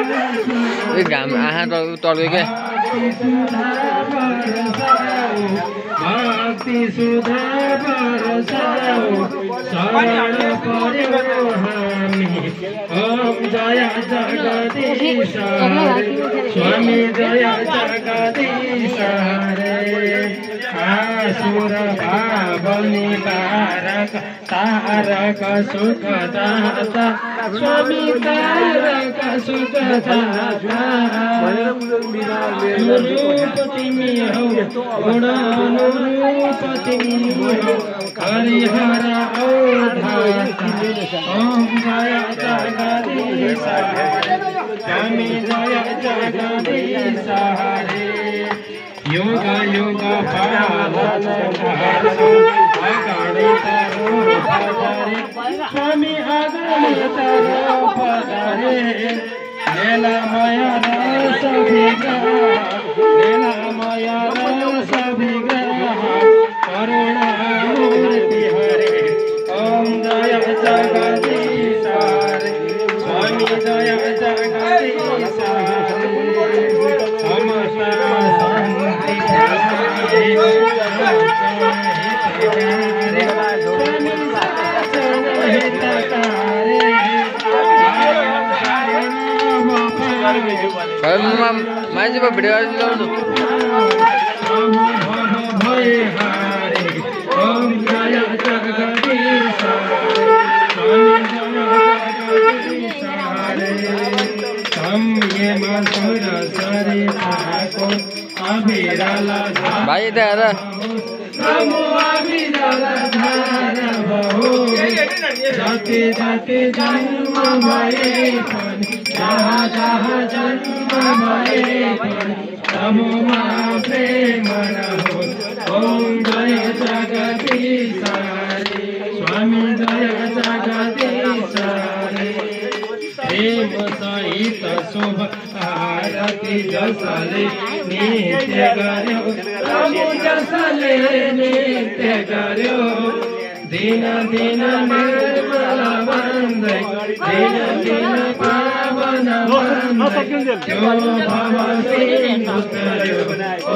घाम आँखा टल्यो क्या भक्ति सुधा बरसाओ शरण पर्यो हामी ओम जय जगदीश स्वामी जय जगदीश आसुर भाव निवारक तारक सुखदाता स्वामी तारक सुखदाता रूप तिमी हौ गुण अनुरूप तिमी हौ हरिहर औधाता ओम जय जगदीश स्वामी जय जगदीश हरे योग योग पालन अगणित रूप धरे स्वामी अगणित रूप धरे लीलामय रस विग्रह लीलामय रस विग्रह करुणामूर्ति हरे ओम जय जगदीश हरे स्वामी जय जगदीश हरे समस्त शांति मान्छे भिडियो ल्याउनु ओम जय जगदीश भाइ यता हेर जाति जाति जन्म भए पनि जहाँ जहाँ जन्म भए पनि तमोमा प्रेम रहोस् ओम जय जगदीश हरे स्वामी जय जगदीश हरे प्रेम सहित शुभ आरती जसले नित्य गर्यो प्रभु जसले नित्य गर्यो दिन दिन निर्मल बन्दै दिन दिन पावन बन्दै त्यो भव सिन्धु तर्यो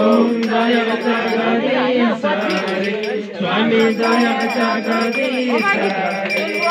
ओम जय जगदीश हरे स्वामी जय जगदीश हरे